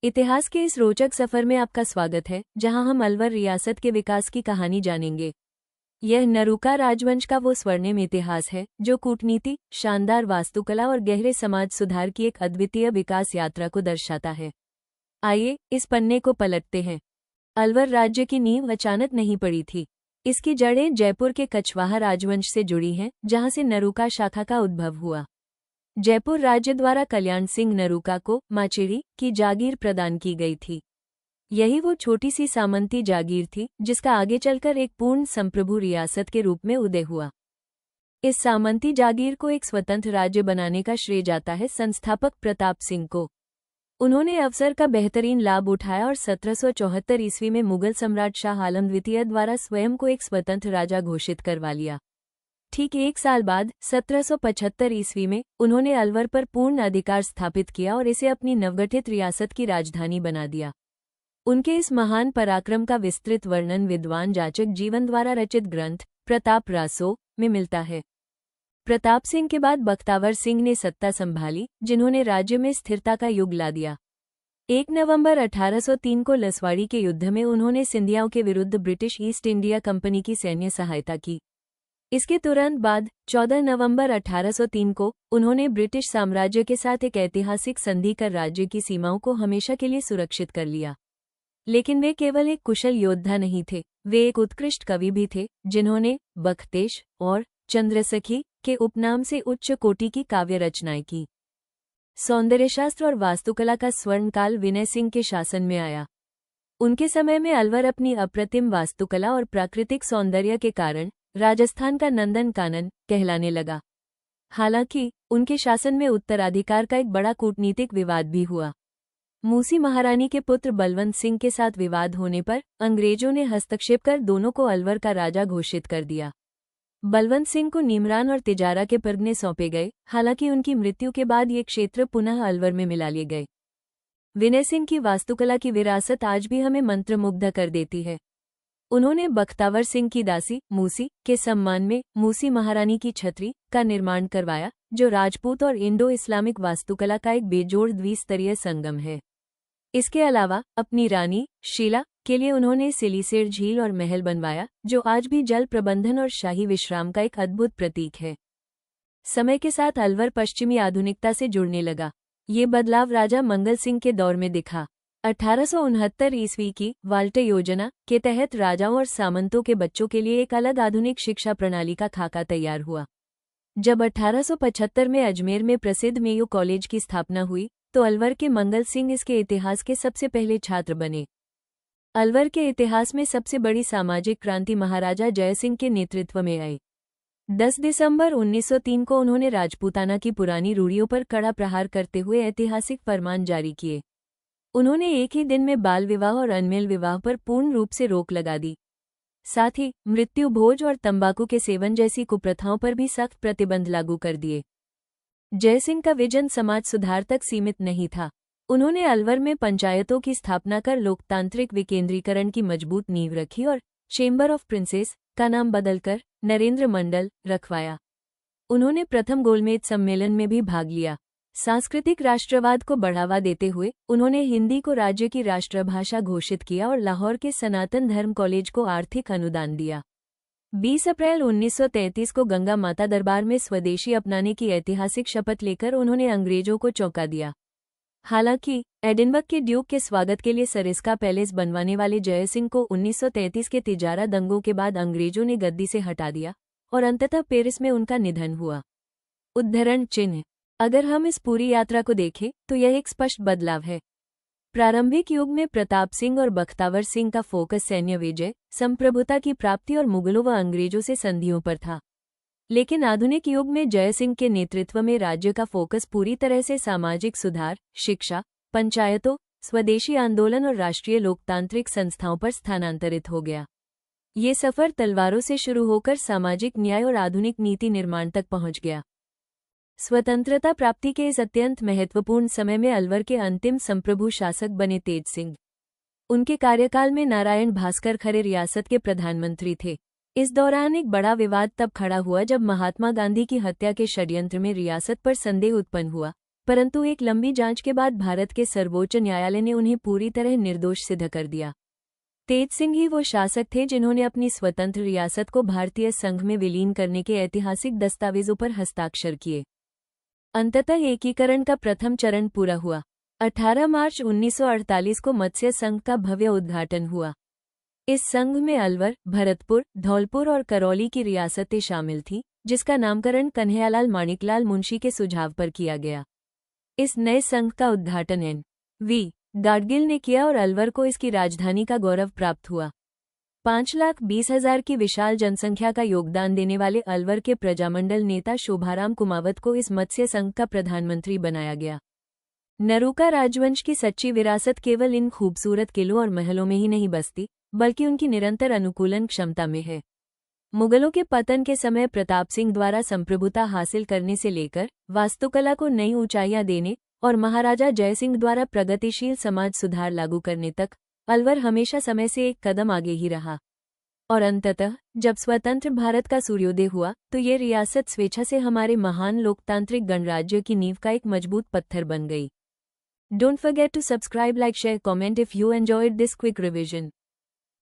इतिहास के इस रोचक सफर में आपका स्वागत है, जहां हम अलवर रियासत के विकास की कहानी जानेंगे। यह नरूका राजवंश का वो स्वर्णिम इतिहास है जो कूटनीति, शानदार वास्तुकला और गहरे समाज सुधार की एक अद्वितीय विकास यात्रा को दर्शाता है। आइए इस पन्ने को पलटते हैं। अलवर राज्य की नींव अचानक नहीं पड़ी थी। इसकी जड़ें जयपुर के कछवाहा राजवंश से जुड़ी हैं, जहां से नरूका शाखा का उद्भव हुआ। जयपुर राज्य द्वारा कल्याण सिंह नरूका को माचेड़ी की जागीर प्रदान की गई थी। यही वो छोटी सी सामंती जागीर थी जिसका आगे चलकर एक पूर्ण संप्रभु रियासत के रूप में उदय हुआ। इस सामंती जागीर को एक स्वतंत्र राज्य बनाने का श्रेय जाता है संस्थापक प्रताप सिंह को। उन्होंने अवसर का बेहतरीन लाभ उठाया और 1774 ईस्वी में मुगल सम्राट शाह आलम द्वितीय द्वारा स्वयं को एक स्वतंत्र राजा घोषित करवा लिया। ठीक एक साल बाद 1775 ईस्वी में उन्होंने अलवर पर पूर्ण अधिकार स्थापित किया और इसे अपनी नवगठित रियासत की राजधानी बना दिया। उनके इस महान पराक्रम का विस्तृत वर्णन विद्वान जाचक जीवन द्वारा रचित ग्रंथ प्रताप रासो में मिलता है। प्रताप सिंह के बाद बख्तावर सिंह ने सत्ता संभाली, जिन्होंने राज्य में स्थिरता का युग ला दिया। 1 नवंबर 1803 को लसवाड़ी के युद्ध में उन्होंने सिंधियाओं के विरुद्ध ब्रिटिश ईस्ट इंडिया कंपनी की सैन्य सहायता की। इसके तुरंत बाद 14 नवंबर 1803 को उन्होंने ब्रिटिश साम्राज्य के साथ एक ऐतिहासिक संधि कर राज्य की सीमाओं को हमेशा के लिए सुरक्षित कर लिया। लेकिन वे केवल एक कुशल योद्धा नहीं थे, वे एक उत्कृष्ट कवि भी थे, जिन्होंने बख्तेश और चंद्रसखी के उपनाम से उच्च कोटि की काव्य रचनाएं की। सौंदर्यशास्त्र और वास्तुकला का स्वर्णकाल विनय सिंह के शासन में आया। उनके समय में अलवर अपनी अप्रतिम वास्तुकला और प्राकृतिक सौंदर्य के कारण राजस्थान का नंदन कानन कहलाने लगा। हालांकि उनके शासन में उत्तराधिकार का एक बड़ा कूटनीतिक विवाद भी हुआ। मूसी महारानी के पुत्र बलवंत सिंह के साथ विवाद होने पर अंग्रेजों ने हस्तक्षेप कर दोनों को अलवर का राजा घोषित कर दिया। बलवंत सिंह को नीमरान और तिजारा के परगने सौंपे गए। हालांकि उनकी मृत्यु के बाद ये क्षेत्र पुनः अलवर में मिला लिए गए। विनय सिंह की वास्तुकला की विरासत आज भी हमें मंत्रमुग्ध कर देती है। उन्होंने बख्तावर सिंह की दासी मूसी के सम्मान में मूसी महारानी की छतरी का निर्माण करवाया, जो राजपूत और इंडो इस्लामिक वास्तुकला का एक बेजोड़ द्विस्तरीय संगम है। इसके अलावा अपनी रानी शीला के लिए उन्होंने सिलीसेर झील और महल बनवाया, जो आज भी जल प्रबंधन और शाही विश्राम का एक अद्भुत प्रतीक है। समय के साथ अलवर पश्चिमी आधुनिकता से जुड़ने लगा। ये बदलाव राजा मंगल सिंह के दौर में दिखा। 1869 ईस्वी की वाल्टे योजना के तहत राजाओं और सामंतों के बच्चों के लिए एक अलग आधुनिक शिक्षा प्रणाली का खाका तैयार हुआ। जब 1875 में अजमेर में प्रसिद्ध मेयो कॉलेज की स्थापना हुई, तो अलवर के मंगल सिंह इसके इतिहास के सबसे पहले छात्र बने। अलवर के इतिहास में सबसे बड़ी सामाजिक क्रांति महाराजा जयसिंह के नेतृत्व में आई। 10 दिसंबर 1903 को उन्होंने राजपूताना की पुरानी रूढ़ियों पर कड़ा प्रहार करते हुए ऐतिहासिक फरमान जारी किए। उन्होंने एक ही दिन में बाल विवाह और अनमेल विवाह पर पूर्ण रूप से रोक लगा दी। साथ ही मृत्यु भोज और तंबाकू के सेवन जैसी कुप्रथाओं पर भी सख्त प्रतिबंध लागू कर दिए। जयसिंह का विजन समाज सुधार तक सीमित नहीं था। उन्होंने अलवर में पंचायतों की स्थापना कर लोकतांत्रिक विकेंद्रीकरण की मजबूत नींव रखी और चेंबर ऑफ प्रिंसेस का नाम बदलकर नरेंद्र मंडल रखवाया। उन्होंने प्रथम गोलमेज सम्मेलन में भी भाग लिया। सांस्कृतिक राष्ट्रवाद को बढ़ावा देते हुए उन्होंने हिंदी को राज्य की राष्ट्रभाषा घोषित किया और लाहौर के सनातन धर्म कॉलेज को आर्थिक अनुदान दिया। 20 अप्रैल 1933 को गंगा माता दरबार में स्वदेशी अपनाने की ऐतिहासिक शपथ लेकर उन्होंने अंग्रेजों को चौंका दिया। हालांकि एडिनबर्ग के ड्यूक के स्वागत के लिए सरिस्का पैलेस बनवाने वाले जयसिंह को 1933 के तिजारा दंगों के बाद अंग्रेजों ने गद्दी से हटा दिया और अंततः पेरिस में उनका निधन हुआ। उद्धरण चिन्ह। अगर हम इस पूरी यात्रा को देखें तो यह एक स्पष्ट बदलाव है। प्रारंभिक युग में प्रताप सिंह और बख्तावर सिंह का फोकस सैन्य विजय, संप्रभुता की प्राप्ति और मुगलों व अंग्रेजों से संधियों पर था। लेकिन आधुनिक युग में जयसिंह के नेतृत्व में राज्य का फोकस पूरी तरह से सामाजिक सुधार, शिक्षा, पंचायतों, स्वदेशी आंदोलन और राष्ट्रीय लोकतांत्रिक संस्थाओं पर स्थानांतरित हो गया। ये सफर तलवारों से शुरू होकर सामाजिक न्याय और आधुनिक नीति निर्माण तक पहुंच गया। स्वतंत्रता प्राप्ति के इस अत्यंत महत्वपूर्ण समय में अलवर के अंतिम संप्रभु शासक बने तेज सिंह। उनके कार्यकाल में नारायण भास्कर खरे रियासत के प्रधानमंत्री थे। इस दौरान एक बड़ा विवाद तब खड़ा हुआ जब महात्मा गांधी की हत्या के षड्यंत्र में रियासत पर संदेह उत्पन्न हुआ परंतु एक लंबी जांच के बाद भारत के सर्वोच्च न्यायालय ने उन्हें पूरी तरह निर्दोष सिद्ध कर दिया। तेज सिंह ही वो शासक थे जिन्होंने अपनी स्वतंत्र रियासत को भारतीय संघ में विलीन करने के ऐतिहासिक दस्तावेजों पर हस्ताक्षर किए। अंततः एकीकरण का प्रथम चरण पूरा हुआ। 18 मार्च 1948 को मत्स्य संघ का भव्य उद्घाटन हुआ। इस संघ में अलवर, भरतपुर, धौलपुर और करौली की रियासतें शामिल थीं, जिसका नामकरण कन्हैयालाल माणिकलाल मुंशी के सुझाव पर किया गया। इस नए संघ का उद्घाटन N.V. गाडगिल ने किया और अलवर को इसकी राजधानी का गौरव प्राप्त हुआ। 5,20,000 की विशाल जनसंख्या का योगदान देने वाले अलवर के प्रजामंडल नेता शोभाराम कुमावत को इस मत्स्य संघ का प्रधानमंत्री बनाया गया। नरूका राजवंश की सच्ची विरासत केवल इन खूबसूरत किलों और महलों में ही नहीं बसती, बल्कि उनकी निरंतर अनुकूलन क्षमता में है। मुगलों के पतन के समय प्रताप सिंह द्वारा संप्रभुता हासिल करने से लेकर वास्तुकला को नई ऊंचाइयां देने और महाराजा जयसिंह द्वारा प्रगतिशील समाज सुधार लागू करने तक अलवर हमेशा समय से एक कदम आगे ही रहा। और अंततः जब स्वतंत्र भारत का सूर्योदय हुआ तो ये रियासत स्वेच्छा से हमारे महान लोकतांत्रिक गणराज्य की नींव का एक मजबूत पत्थर बन गई। Don't forget to subscribe, like, share, comment if you enjoyed this quick revision.